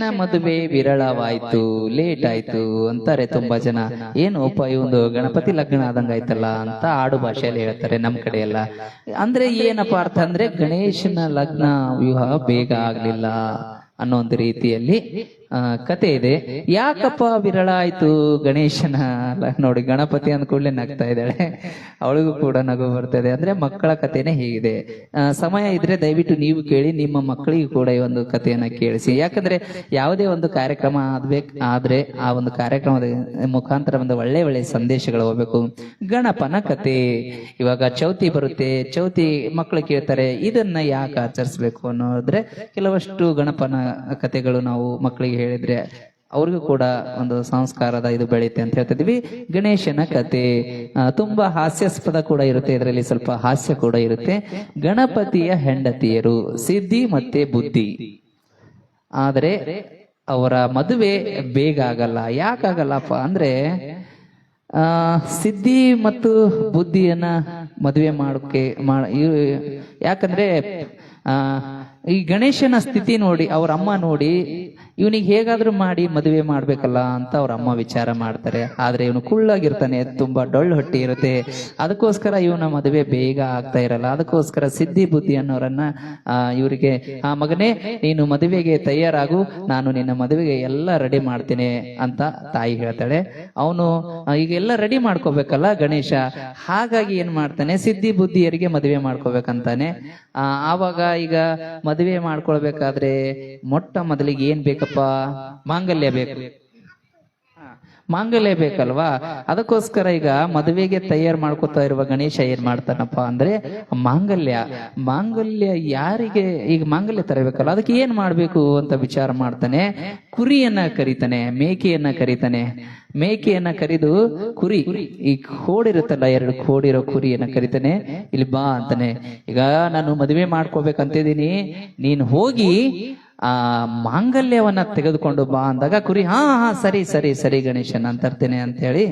ಗಣೇಶನ ಮದುವೆ ವಿರಳವಾಯ್ತು, ಲೇಟ್ ಆಯ್ತು ಅಂತಾರೆ ತುಂಬಾ ಜನ. ಏನೋಪ ಇವಂದು ಗಣಪತಿ ಲಗ್ನ ಆದಂಗ ಆಯ್ತಲ್ಲ ಅಂತ ಆಡು ಭಾಷೆಯಲ್ಲಿ ಹೇಳ್ತಾರೆ ನಮ್ ಕಡೆ ಎಲ್ಲ. ಅಂದ್ರೆ ಏನಪ್ಪಾ ಅರ್ಥ ಅಂದ್ರೆ ಗಣೇಶನ ಲಗ್ನ ವಿವಾಹ ಬೇಗ ಆಗ್ಲಿಲ್ಲ ಅನ್ನೋ ಒಂದು ರೀತಿಯಲ್ಲಿ ಕತೆ ಇದೆ. ಯಾಕಪ್ಪ ವಿರಳ ಆಯ್ತು ಗಣೇಶನ? ನೋಡಿ, ಗಣಪತಿ ಅಂದ ಕೂಡಲೇ ನಗ್ತಾ ಇದ್ದಾಳೆ, ಅವಳಿಗೂ ಕೂಡ ನಗು ಬರ್ತದೆ. ಅಂದ್ರೆ ಮಕ್ಕಳ ಕಥೆನೇ ಹೀಗಿದೆ. ಸಮಯ ಇದ್ರೆ ದಯವಿಟ್ಟು ನೀವು ಕೇಳಿ, ನಿಮ್ಮ ಮಕ್ಕಳಿಗೂ ಕೂಡ ಈ ಒಂದು ಕಥೆಯನ್ನ ಕೇಳಿಸಿ. ಯಾಕಂದ್ರೆ ಯಾವುದೇ ಒಂದು ಕಾರ್ಯಕ್ರಮ ಆದ್ರೆ ಆ ಒಂದು ಕಾರ್ಯಕ್ರಮದ ಮುಖಾಂತರ ಒಂದು ಒಳ್ಳೆ ಒಳ್ಳೆ ಸಂದೇಶಗಳು ಹೋಗ್ಬೇಕು. ಗಣಪನ ಕತೆ, ಇವಾಗ ಚೌತಿ ಬರುತ್ತೆ, ಚೌತಿ ಮಕ್ಕಳು ಕೇಳ್ತಾರೆ ಇದನ್ನ ಯಾಕೆ ಆಚರಿಸ್ಬೇಕು ಅನ್ನೋದ್ರೆ ಕೆಲವಷ್ಟು ಗಣಪನ ಕಥೆಗಳು ನಾವು ಮಕ್ಕಳಿಗೆ ಹೇಳಿದ್ರೆ ಅವ್ರಿಗೂ ಕೂಡ ಒಂದು ಸಂಸ್ಕಾರದ ಇದು ಬೆಳೆಯುತ್ತೆ ಅಂತ ಹೇಳ್ತಿದ್ವಿ. ಗಣೇಶನ ಕತೆ ತುಂಬಾ ಹಾಸ್ಯಾಸ್ಪದ ಕೂಡ ಇರುತ್ತೆ, ಇದರಲ್ಲಿ ಸ್ವಲ್ಪ ಹಾಸ್ಯ ಕೂಡ ಇರುತ್ತೆ. ಗಣಪತಿಯ ಹೆಂಡತಿಯರು ಸಿದ್ಧಿ ಮತ್ತೆ ಬುದ್ಧಿ, ಆದ್ರೆ ಅವರ ಮದುವೆ ಬೇಗ ಆಗಲ್ಲ. ಯಾಕಾಗಲ್ಲಪ್ಪ ಅಂದ್ರೆ ಸಿದ್ಧಿ ಮತ್ತು ಬುದ್ಧಿಯನ್ನ ಮದುವೆ ಮಾಡೋಕೆ ಯಾಕಂದ್ರೆ ಈ ಗಣೇಶನ ಸ್ಥಿತಿ ನೋಡಿ, ಅವ್ರ ಅಮ್ಮ ನೋಡಿ, ಇವನಿಗೆ ಹೇಗಾದ್ರೂ ಮಾಡಿ ಮದುವೆ ಮಾಡ್ಬೇಕಲ್ಲ ಅಂತ ಅವ್ರ ಅಮ್ಮ ವಿಚಾರ ಮಾಡ್ತಾರೆ. ಆದ್ರೆ ಇವನು ಕುಳ್ಳಾಗಿರ್ತಾನೆ, ತುಂಬಾ ಡೊಳ್ಳು ಹೊಟ್ಟಿ ಇರುತ್ತೆ, ಅದಕ್ಕೋಸ್ಕರ ಇವನ ಮದುವೆ ಬೇಗ ಆಗ್ತಾ ಇರಲ್ಲ. ಅದಕ್ಕೋಸ್ಕರ ಸಿದ್ಧಿ ಬುದ್ಧಿ ಅನ್ನೋರನ್ನ ಇವರಿಗೆ, ಮಗನೇ ನೀನು ಮದುವೆಗೆ ತಯಾರಾಗು, ನಾನು ನಿನ್ನ ಮದುವೆಗೆ ಎಲ್ಲ ರೆಡಿ ಮಾಡ್ತೇನೆ ಅಂತ ತಾಯಿ ಹೇಳ್ತಾಳೆ. ಅವನು ಈಗ ಎಲ್ಲ ರೆಡಿ ಮಾಡ್ಕೋಬೇಕಲ್ಲ ಗಣೇಶ, ಹಾಗಾಗಿ ಏನ್ ಮಾಡ್ತಾನೆ, ಸಿದ್ಧಿ ಬುದ್ಧಿಯರಿಗೆ ಮದುವೆ ಮಾಡ್ಕೋಬೇಕಂತಾನೆ. ಆವಾಗ ಈಗ ಮದುವೆ ಮಾಡ್ಕೊಳ್ಬೇಕಾದ್ರೆ ಮೊಟ್ಟ ಮೊದಲಿಗೆ ಏನ್ ಬೇಕಪ್ಪ, ಮಾಂಗಲ್ಯ ಬೇಕು. ಮಾಂಗಲ್ಯ ಬೇಕಲ್ವಾ? ಅದಕ್ಕೋಸ್ಕರ ಈಗ ಮದುವೆಗೆ ತಯಾರು ಮಾಡ್ಕೋತಾ ಇರುವ ಗಣೇಶ ಏನ್ ಮಾಡ್ತಾನಪ್ಪ ಅಂದ್ರೆ ಮಾಂಗಲ್ಯ ಯಾರಿಗೆ, ಈಗ ಮಾಂಗಲ್ಯ ತರಬೇಕಲ್ಲ, ಅದಕ್ಕೆ ಏನ್ ಮಾಡ್ಬೇಕು ಅಂತ ವಿಚಾರ ಮಾಡ್ತಾನೆ. ಕುರಿಯನ್ನ ಕರೀತಾನೆ, ಮೇಕೆಯನ್ನ ಕರಿದು ಕುರಿ, ಈ ಕೋಡಿರುತ್ತಲ್ಲ, 2 ಕೋಡಿರೋ ಕುರಿಯನ್ನ ಕರಿತಾನೆ. ಇಲ್ಲಿ ಬಾ ಅಂತಾನೆ, ಈಗ ನಾನು ಮದುವೆ ಮಾಡ್ಕೋಬೇಕಂತಿದ್ದೀನಿ, ನೀನ್ ಹೋಗಿ ಮಾಂಗಲ್ಯವನ್ನ ತೆಗೆದುಕೊಂಡು ಬಾ ಅಂದಾಗ ಕುರಿ ಹಾ ಸರಿ ಸರಿ ಸರಿ ಗಣೇಶನ್ ಅಂತ ತರ್ತೇನೆ ಅಂತ ಹೇಳಿ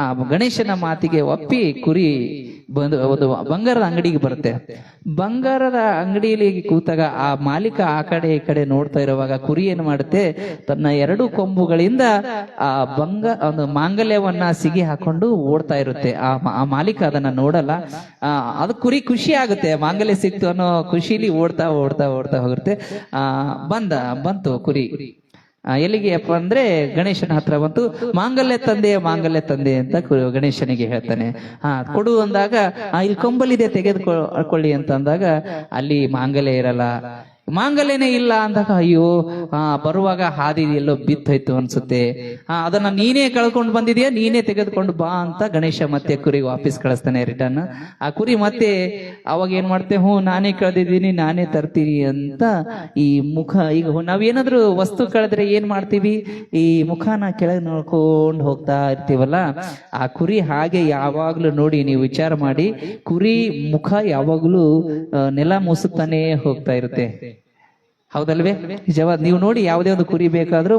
ಆ ಗಣೇಶನ ಮಾತಿಗೆ ಒಪ್ಪಿ ಕುರಿ ಒಂದು ಬಂಗಾರದ ಅಂಗಡಿಗೆ ಬರುತ್ತೆ. ಬಂಗಾರದ ಅಂಗಡಿಯಲ್ಲಿ ಕೂತಾಗ ಆ ಮಾಲೀಕ ಆ ಕಡೆ ಈ ಕಡೆ ನೋಡ್ತಾ ಇರುವಾಗ ಕುರಿ ಏನ್ ಮಾಡುತ್ತೆ, ತನ್ನ 2 ಕೊಂಬುಗಳಿಂದ ಆ ಒಂದು ಮಾಂಗಲ್ಯವನ್ನ ಸಿಗಿ ಹಾಕೊಂಡು ಓಡ್ತಾ ಇರುತ್ತೆ. ಆ ಮಾಲೀಕ ಅದನ್ನ ನೋಡಲ್ಲ. ಅದು ಕುರಿ ಖುಷಿ ಆಗುತ್ತೆ, ಮಾಂಗಲ್ಯ ಸಿಕ್ತು ಅನ್ನೋ ಖುಷಿಲಿ ಓಡ್ತಾ ಓಡ್ತಾ ಓಡ್ತಾ ಹೋಗುತ್ತೆ. ಬಂತು ಕುರಿ ಎಲ್ಲಿಗೆ ಅಪ್ಪ ಅಂದ್ರೆ ಗಣೇಶನ ಹತ್ರ ಬಂತು. ಮಾಂಗಲ್ಯ ತಂದೆ ಅಂತ ಗಣೇಶನಿಗೆ ಹೇಳ್ತಾನೆ. ಕೊಡು ಅಂದಾಗ ಇಲ್ಲಿ ಕೊಂಬಲಿದೆ ತೆಗೆದುಕೊಳ್ಳಿ ಅಂತ ಅಂದಾಗ ಅಲ್ಲಿ ಮಾಂಗಲ್ಯ ಇರಲ್ಲ. ಮಾಂಗಲ್ಯನೇ ಇಲ್ಲ ಅಂದಾಗ ಅಯ್ಯೋ ಬರುವಾಗ ಹಾದಿ ಎಲ್ಲೋ ಬಿತ್ತೋಯ್ತು ಅನ್ಸುತ್ತೆ, ಅದನ್ನ ನೀನೇ ಕಳ್ಕೊಂಡು ಬಂದಿದ್ಯಾ, ನೀನೇ ತೆಗೆದುಕೊಂಡು ಬಾ ಅಂತ ಗಣೇಶ ಮತ್ತೆ ಕುರಿ ವಾಪಸ್ ಕಳಿಸ್ತಾನೆ ರಿಟರ್ನ್. ಆ ಕುರಿ ಮತ್ತೆ ಅವಾಗ ಏನ್ ಮಾಡ್ತೆ, ನಾನೇ ಕಳೆದಿದ್ದೀನಿ, ನಾನೇ ತರ್ತೀನಿ ಅಂತ ಈ ಮುಖ, ಈಗ ನಾವೇನಾದ್ರೂ ವಸ್ತು ಕಳೆದ್ರೆ ಏನ್ ಮಾಡ್ತೀವಿ, ಈ ಮುಖನ ಕೆಳಗೆ ನೋಡ್ಕೊಂಡು ಹೋಗ್ತಾ ಇರ್ತೀವಲ್ಲ, ಆ ಕುರಿ ಹಾಗೆ ಯಾವಾಗ್ಲೂ ನೋಡಿ, ನೀವು ವಿಚಾರ ಮಾಡಿ, ಕುರಿ ಮುಖ ಯಾವಾಗ್ಲೂ ನೆಲ ಮುಸುತ್ತಾನೆ ಹೋಗ್ತಾ ಇರುತ್ತೆ, ಹೌದಲ್ವೇ? ನಿಜವಾದ ನೀವು ನೋಡಿ, ಯಾವುದೇ ಒಂದು ಕುರಿ ಬೇಕಾದ್ರೂ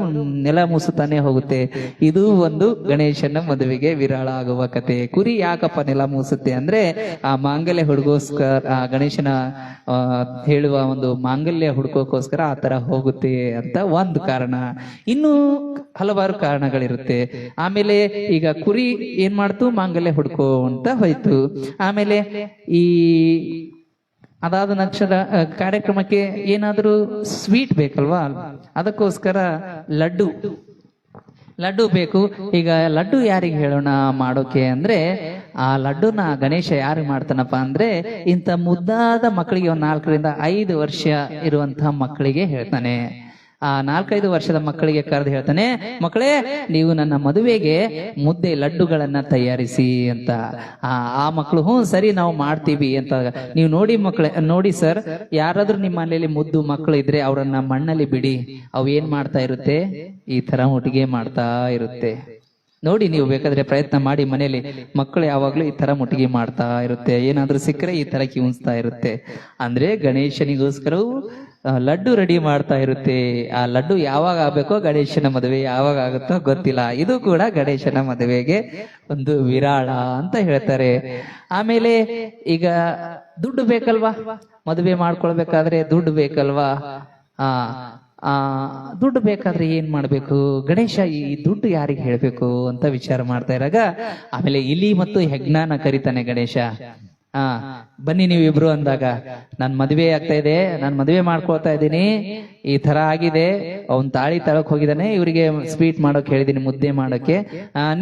ನೆಲ ಮುಸುತ್ತಾನೆ ಹೋಗುತ್ತೆ. ಇದು ಒಂದು ಗಣೇಶನ ಮದುವೆಗೆ ವಿರಳ ಆಗುವ ಕತೆ. ಕುರಿ ಯಾಕಪ್ಪ ನೆಲ ಮೂಸುತ್ತೆ ಅಂದ್ರೆ ಆ ಮಾಂಗಲ್ಯ ಹುಡುಗೋಸ್ಕರ, ಆ ಗಣೇಶನ ಹೇಳುವ ಒಂದು ಮಾಂಗಲ್ಯ ಹುಡುಕೋಕೋಸ್ಕರ ಆ ತರ ಹೋಗುತ್ತೆ ಅಂತ ಒಂದು ಕಾರಣ. ಇನ್ನು ಹಲವಾರು ಕಾರಣಗಳಿರುತ್ತೆ. ಆಮೇಲೆ ಈಗ ಕುರಿ ಏನ್ ಮಾಡ್ತು, ಮಾಂಗಲ್ಯ ಹುಡ್ಕೋ ಅಂತ ಹೋಯ್ತು. ಆಮೇಲೆ ಈ ಅದಾದ ನಕ್ಷತ್ರ ಕಾರ್ಯಕ್ರಮಕ್ಕೆ ಏನಾದ್ರೂ ಸ್ವೀಟ್ ಬೇಕಲ್ವಾ, ಅದಕ್ಕೋಸ್ಕರ ಲಡ್ಡು ಬೇಕು. ಈಗ ಲಡ್ಡು ಯಾರಿಗೆ ಹೇಳೋಣ ಮಾಡೋಕೆ ಅಂದ್ರೆ, ಆ ಲಡ್ಡುನ ಗಣೇಶ ಯಾರಿಗೆ ಮಾಡ್ತಾನಪ್ಪ ಅಂದ್ರೆ, ಇಂಥ ಮುದ್ದಾದ ಮಕ್ಕಳಿಗೆ, 4 ರಿಂದ 5 ವರ್ಷ ಇರುವಂತಹ ಮಕ್ಕಳಿಗೆ ಹೇಳ್ತಾನೆ. ಆ 4-5 ವರ್ಷದ ಮಕ್ಕಳಿಗೆ ಕರೆದು ಹೇಳ್ತಾನೆ, ಮಕ್ಕಳೇ ನೀವು ನನ್ನ ಮದುವೆಗೆ ಮುದ್ದೆ ಲಡ್ಡುಗಳನ್ನ ತಯಾರಿಸಿ ಅಂತ. ಆ ಮಕ್ಕಳು ಸರಿ ನಾವು ಮಾಡ್ತೀವಿ ಅಂತ. ನೀವು ನೋಡಿ ಸರ್, ಯಾರಾದ್ರೂ ನಿಮ್ಮ ಮನೆಯಲ್ಲಿ ಮುದ್ದು ಮಕ್ಕಳು ಇದ್ರೆ ಅವರನ್ನ ಮಣ್ಣಲ್ಲಿ ಬಿಡಿ, ಅವು ಏನ್ ಮಾಡ್ತಾ ಇರುತ್ತೆ, ಈ ತರ ಮುಟ್ಟಿಗೆ ಮಾಡ್ತಾ ಇರುತ್ತೆ. ನೋಡಿ, ನೀವು ಬೇಕಾದ್ರೆ ಪ್ರಯತ್ನ ಮಾಡಿ ಮನೇಲಿ, ಮಕ್ಕಳು ಯಾವಾಗ್ಲೂ ಈ ತರ ಮುಟ್ಟಿಗೆ ಮಾಡ್ತಾ ಇರುತ್ತೆ, ಏನಾದ್ರೂ ಸಿಕ್ಕರೆ ಈ ತರ ಕಿವುಣಿಸ್ತಾ ಇರುತ್ತೆ. ಅಂದ್ರೆ ಗಣೇಶನಿಗೋಸ್ಕರವು ಲಡ್ಡು ರೆಡಿ ಮಾಡ್ತಾ ಇರುತ್ತೆ. ಆ ಲಡ್ಡು ಯಾವಾಗ ಆಗ್ಬೇಕೋ, ಗಣೇಶನ ಮದುವೆ ಯಾವಾಗ ಆಗುತ್ತೋ ಗೊತ್ತಿಲ್ಲ. ಇದು ಕೂಡ ಗಣೇಶನ ಮದುವೆಗೆ ಒಂದು ವಿರಾಳ ಅಂತ ಹೇಳ್ತಾರೆ. ಆಮೇಲೆ ಈಗ ದುಡ್ಡು ಬೇಕಲ್ವಾ, ಮದುವೆ ಮಾಡ್ಕೊಳ್ಬೇಕಾದ್ರೆ ದುಡ್ಡು ಬೇಕಲ್ವಾ. ದುಡ್ಡು ಬೇಕಾದ್ರೆ ಏನ್ ಮಾಡ್ಬೇಕು ಗಣೇಶ, ಈ ದುಡ್ಡು ಯಾರಿಗೆ ಹೇಳ್ಬೇಕು ಅಂತ ವಿಚಾರ ಮಾಡ್ತಾ ಇರಾಗ ಆಮೇಲೆ ಇಲಿ ಮತ್ತು ಹೆಗ್ನಾನ ಕರಿತಾನೆ ಗಣೇಶ. ಬನ್ನಿ ನೀವಿಬ್ರು ಅಂದಾಗ, ನನ್ ಮದ್ವೆ ಆಗ್ತಾ ಇದೆ, ನಾನ್ ಮದ್ವೆ ಮಾಡ್ಕೊಳ್ತಾ ಇದ್ದೀನಿ, ಈ ತರ ಆಗಿದೆ, ಅವ್ನ್ ತಾಳಿ ತಳಕ್ ಹೋಗಿದ್ದಾನೆ, ಇವರಿಗೆ ಸ್ವೀಟ್ ಮಾಡೋಕ್ ಹೇಳಿದೀನಿ, ಮುದ್ದೆ ಮಾಡೋಕೆ,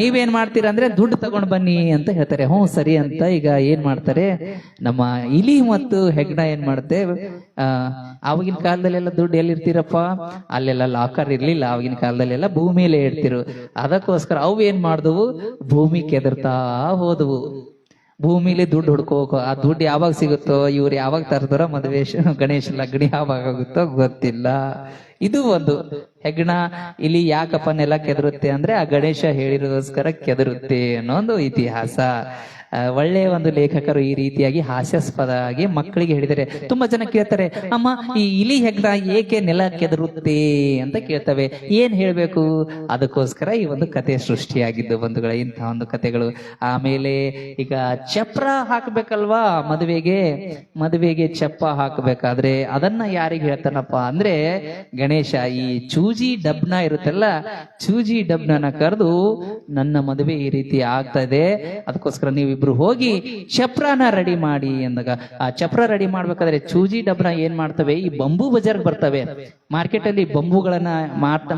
ನೀವೇನ್ ಮಾಡ್ತೀರಾ ಅಂದ್ರೆ ದುಡ್ಡು ತಗೊಂಡ್ ಬನ್ನಿ ಅಂತ ಹೇಳ್ತಾರೆ. ಹ್ಞೂ ಸರಿ ಅಂತ ಈಗ ಏನ್ ಮಾಡ್ತಾರೆ, ನಮ್ಮ ಇಲಿ ಮತ್ತು ಹೆಗ್ಣ ಏನ್ ಮಾಡುತ್ತೆ, ಆವಾಗಿನ ಕಾಲದಲ್ಲೆಲ್ಲ ದುಡ್ಡು ಎಲ್ಲಿರ್ತೀರಪ್ಪ, ಅಲ್ಲೆಲ್ಲ ಲಾಕರ್ ಇರ್ಲಿಲ್ಲ, ಆವಾಗಿನ ಕಾಲದಲ್ಲೆಲ್ಲ ಭೂಮಿಯಲ್ಲೇ ಇಡ್ತಿರು. ಅದಕ್ಕೋಸ್ಕರ ಅವು ಏನ್ ಮಾಡಿದವು, ಭೂಮಿ ಕೆದರ್ತಾ ಹೋದವು. ಭೂಮಿಲಿ ದುಡ್ಡು ಹುಡ್ಕೋಕ, ಆ ದುಡ್ಡು ಯಾವಾಗ ಸಿಗುತ್ತೋ, ಇವ್ರು ಯಾವಾಗ ತರ್ತಾರೋ ಮದುವೆ ಗಣೇಶ ಲಗ್ನಿ ಯಾವಾಗ ಆಗುತ್ತೋ ಗೊತ್ತಿಲ್ಲ. ಇದು ಒಂದು ಹೆಗ್ಣ ಇಲ್ಲಿ ಯಾಕಪ್ಪ ನೆಲ ಕೆದರುತ್ತೆ ಅಂದ್ರೆ ಆ ಗಣೇಶ ಹೇಳಿರೋಸ್ಕರ ಕೆದರುತ್ತೆ ಅನ್ನೋ ಒಂದು ಇತಿಹಾಸ. ಒಳ್ಳೆಯ ಒಂದು ಲೇಖಕರು ಈ ರೀತಿಯಾಗಿ ಹಾಸ್ಯಾಸ್ಪದವಾಗಿ ಮಕ್ಕಳಿಗೆ ಹೇಳಿದರೆ ತುಂಬಾ ಜನ ಕೇಳ್ತಾರೆ, ಅಮ್ಮ ಈ ಇಲಿ ಹೆಗ್ಣ ಏಕೆ ನೆಲ ಕೆದರುತ್ತೆ ಅಂತ ಕೇಳ್ತವೆ, ಏನ್ ಹೇಳ್ಬೇಕು, ಅದಕ್ಕೋಸ್ಕರ ಈ ಒಂದು ಕತೆ ಸೃಷ್ಟಿಯಾಗಿದ್ದು ಬಂಧುಗಳ ಇಂತಹ ಒಂದು ಕತೆಗಳು. ಆಮೇಲೆ ಈಗ ಚಪ್ರ ಹಾಕ್ಬೇಕಲ್ವಾ ಮದುವೆಗೆ ಚಪ್ಪ ಹಾಕ್ಬೇಕಾದ್ರೆ ಅದನ್ನ ಯಾರಿಗೆ ಹೇಳ್ತಾನಪ್ಪ ಅಂದ್ರೆ ಗಣೇಶ ಈ ಚೂಜಿ ಡಬ್ನ ಇರುತ್ತಲ್ಲ, ಚೂಜಿ ಡಬ್ನ ಕರೆದು ನನ್ನ ಮದುವೆ ಈ ರೀತಿ ಆಗ್ತಾ ಇದೆ, ಅದಕ್ಕೋಸ್ಕರ ನೀವಿಬ್ರು ಹೋಗಿ ಚಪ್ರನ ರೆಡಿ ಮಾಡಿ ಅಂದಾಗ, ಆ ಚಪ್ರ ರೆಡಿ ಮಾಡ್ಬೇಕಾದ್ರೆ ಚೂಜಿ ಡಬ್ನ ಏನ್ ಮಾಡ್ತವೆ, ಈ ಬಂಬೂ ಬಜಾರ್ಗೆ ಬರ್ತವೆ. ಮಾರ್ಕೆಟ್ ಅಲ್ಲಿ ಬಂಬೂಗಳನ್ನ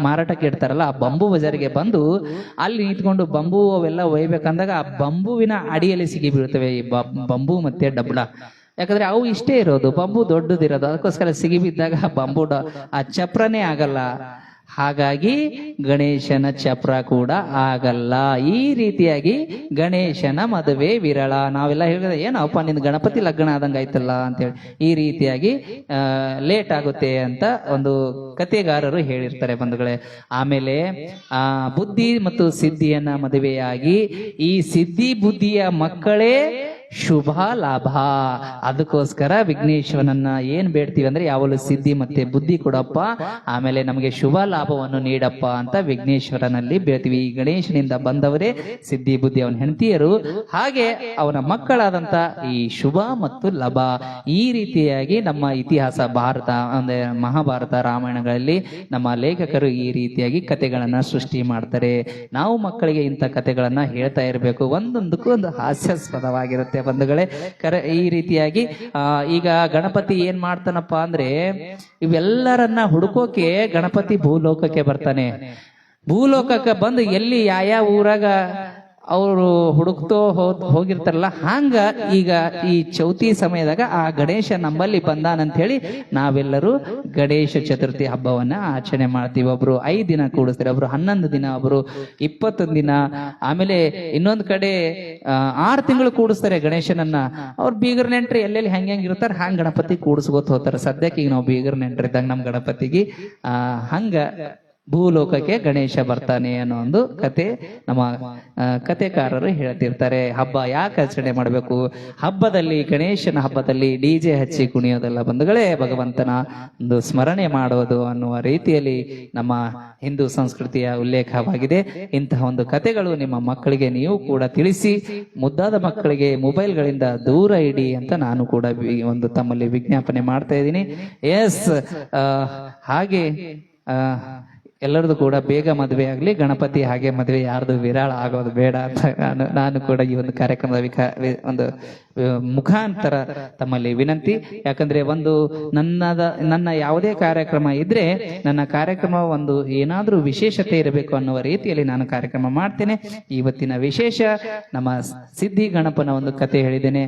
ಮಾರಾಟಕ್ಕೆ ಇಡ್ತಾರಲ್ಲ, ಆ ಬಂಬೂ ಬಜಾರ್ಗೆ ಬಂದು ಅಲ್ಲಿ ನಿಂತ್ಕೊಂಡು ಬಂಬೂ ಅವೆಲ್ಲ ಒಯ್ಬೇಕಂದಾಗ ಆ ಬಂಬುವಿನ ಅಡಿಯಲ್ಲಿ ಸಿಗಿ ಬೀಳ್ತವೆ ಈ ಬಂಬೂ ಮತ್ತೆ ಡಬ್ನ. ಯಾಕಂದ್ರೆ ಅವು ಇಷ್ಟೇ ಇರೋದು, ಬಂಬು ದೊಡ್ಡದಿರೋದು, ಅದಕ್ಕೋಸ್ಕರ ಸಿಗಿ ಬಿದ್ದಾಗ ಆ ಚಪ್ರನೇ ಆಗಲ್ಲ. ಹಾಗಾಗಿ ಗಣೇಶನ ಚಪ್ರ ಕೂಡ ಆಗಲ್ಲ. ಈ ರೀತಿಯಾಗಿ ಗಣೇಶನ ಮದುವೆ ವಿರಳ. ನಾವೆಲ್ಲ ಹೇಳಿದ್ರೆ ಏನಪ್ಪ ನಿನ್ ಗಣಪತಿ ಲಗ್ನ ಆದಂಗ ಆಯ್ತಲ್ಲ ಅಂತೇಳಿ, ಈ ರೀತಿಯಾಗಿ ಲೇಟ್ ಆಗುತ್ತೆ ಅಂತ ಒಂದು ಕತೆಗಾರರು ಹೇಳಿರ್ತಾರೆ ಬಂಧುಗಳೇ. ಆಮೇಲೆ ಬುದ್ಧಿ ಮತ್ತು ಸಿದ್ಧಿಯನ್ನ ಮದುವೆಯಾಗಿ ಈ ಸಿದ್ಧಿ ಬುದ್ಧಿಯ ಮಕ್ಕಳೇ ಶುಭ ಲಾಭ. ಅದಕ್ಕೋಸ್ಕರ ವಿಘ್ನೇಶ್ವರನನ್ನ ಏನ್ ಬೇಡ್ತೀವಿ ಅಂದ್ರೆ ಯಾವಲು ಸಿದ್ಧಿ ಮತ್ತೆ ಬುದ್ಧಿ ಕೊಡಪ್ಪ, ಆಮೇಲೆ ನಮಗೆ ಶುಭ ಲಾಭವನ್ನು ನೀಡಪ್ಪ ಅಂತ ವಿಘ್ನೇಶ್ವರನಲ್ಲಿ ಬೇಡ್ತೀವಿ. ಈ ಗಣೇಶನಿಂದ ಬಂದವರೇ ಸಿದ್ಧಿ ಬುದ್ಧಿ ಅವನ ಹೆಂಡತಿಯರು, ಹಾಗೆ ಅವನ ಮಕ್ಕಳಾದಂತ ಈ ಶುಭ ಮತ್ತು ಲಭ. ಈ ರೀತಿಯಾಗಿ ನಮ್ಮ ಇತಿಹಾಸ ಭಾರತ ಅಂದ್ರೆ ಮಹಾಭಾರತ ರಾಮಾಯಣಗಳಲ್ಲಿ ನಮ್ಮ ಲೇಖಕರು ಈ ರೀತಿಯಾಗಿ ಕತೆಗಳನ್ನ ಸೃಷ್ಟಿ ಮಾಡ್ತಾರೆ. ನಾವು ಮಕ್ಕಳಿಗೆ ಇಂಥ ಕತೆಗಳನ್ನ ಹೇಳ್ತಾ ಇರಬೇಕು. ಒಂದೊಂದಕ್ಕೂ ಒಂದು ಹಾಸ್ಯಾಸ್ಪದವಾಗಿರುತ್ತೆ ಬಂಧುಗಳೇ. ಈ ರೀತಿಯಾಗಿ ಈಗ ಗಣಪತಿ ಏನ್ ಮಾಡ್ತಾನಪ್ಪ ಅಂದ್ರೆ ಇವೆಲ್ಲರನ್ನ ಹುಡುಕೋಕೆ ಗಣಪತಿ ಭೂಲೋಕಕ್ಕೆ ಬರ್ತಾನೆ. ಭೂಲೋಕಕ್ಕೆ ಬಂದು ಎಲ್ಲಿ ಯಾವ ಊರಾಗ ಅವರು ಹುಡುಕ್ತೋ ಹೋಗಿರ್ತಾರಲ್ಲ, ಹಂಗ ಈಗ ಈ ಚೌತಿ ಸಮಯದಾಗ ಆ ಗಣೇಶ ನಮ್ಮಲ್ಲಿ ಬಂದಾನಂತ ಹೇಳಿ ನಾವೆಲ್ಲರೂ ಗಣೇಶ ಚತುರ್ಥಿ ಹಬ್ಬವನ್ನ ಆಚರಣೆ ಮಾಡ್ತೀವಿ. ಒಬ್ರು 5 ದಿನ ಕೂಡಿಸ್ತಾರೆ, ಒಬ್ರು 11 ದಿನ, ಒಬ್ರು 21 ದಿನ, ಆಮೇಲೆ ಇನ್ನೊಂದ್ ಕಡೆ 6 ತಿಂಗಳು ಕೂಡಿಸ್ತಾರೆ ಗಣೇಶನನ್ನ. ಅವ್ರು ಬೀಗರ್ ನೆಂಟ್ರಿ ಎಲ್ಲೆಲ್ಲಿ ಹೆಂಗ್ ಇರ್ತಾರ ಹಂಗ ಗಣಪತಿ ಕೂಡಿಸ್ಕೊತ ಹೋಗ್ತಾರೆ. ಸದ್ಯಕ್ಕೆ ಈಗ ನಾವು ಬೀಗರ್ ನೆಂಟ್ರಿದ್ದಾಗ ನಮ್ ಗಣಪತಿಗೆ ಹಂಗ ಭೂಲೋಕಕ್ಕೆ ಗಣೇಶ ಬರ್ತಾನೆ ಅನ್ನೋ ಒಂದು ಕತೆ ನಮ್ಮ ಕತೆಕಾರರು ಹೇಳ್ತಿರ್ತಾರೆ. ಹಬ್ಬ ಯಾಕೆ ಆಚರಣೆ ಮಾಡಬೇಕು, ಹಬ್ಬದಲ್ಲಿ ಗಣೇಶನ ಹಬ್ಬದಲ್ಲಿ ಡಿಜೆ ಹಚ್ಚಿ ಕುಣಿಯೋದೆಲ್ಲ ಬಂಧುಗಳೇ ಭಗವಂತನ ಒಂದು ಸ್ಮರಣೆ ಮಾಡೋದು ಅನ್ನುವ ರೀತಿಯಲ್ಲಿ ನಮ್ಮ ಹಿಂದೂ ಸಂಸ್ಕೃತಿಯ ಉಲ್ಲೇಖವಾಗಿದೆ. ಇಂತಹ ಒಂದು ಕತೆಗಳು ನಿಮ್ಮ ಮಕ್ಕಳಿಗೆ ನೀವು ಕೂಡ ತಿಳಿಸಿ, ಮುದ್ದಾದ ಮಕ್ಕಳಿಗೆ ಮೊಬೈಲ್ಗಳಿಂದ ದೂರ ಇಡಿ ಅಂತ ನಾನು ಕೂಡ ಒಂದು ತಮ್ಮಲ್ಲಿ ವಿಜ್ಞಾಪನೆ ಮಾಡ್ತಾ ಇದ್ದೀನಿ. ಎಸ್, ಹಾಗೆ ಎಲ್ಲರದು ಕೂಡ ಬೇಗ ಮದುವೆ ಆಗ್ಲಿ, ಗಣಪತಿ ಹಾಗೆ ಮದುವೆ ಯಾರ್ದು ವಿರಾಳ ಆಗೋದು ಬೇಡ ಅಂತ ನಾನು ಕೂಡ ಈ ಒಂದು ಕಾರ್ಯಕ್ರಮದ ಒಂದು ಮುಖಾಂತರ ತಮ್ಮಲ್ಲಿ ವಿನಂತಿ. ಯಾಕಂದ್ರೆ ಒಂದು ನನ್ನ ಯಾವುದೇ ಕಾರ್ಯಕ್ರಮ ಇದ್ರೆ ನನ್ನ ಕಾರ್ಯಕ್ರಮ ಒಂದು ಏನಾದ್ರೂ ವಿಶೇಷತೆ ಇರಬೇಕು ಅನ್ನುವ ರೀತಿಯಲ್ಲಿ ನಾನು ಕಾರ್ಯಕ್ರಮ ಮಾಡ್ತೇನೆ. ಇವತ್ತಿನ ವಿಶೇಷ ನಮ್ಮ ಸಿದ್ಧಿ ಗಣಪನ ಒಂದು ಕತೆ ಹೇಳಿದ್ದೇನೆ.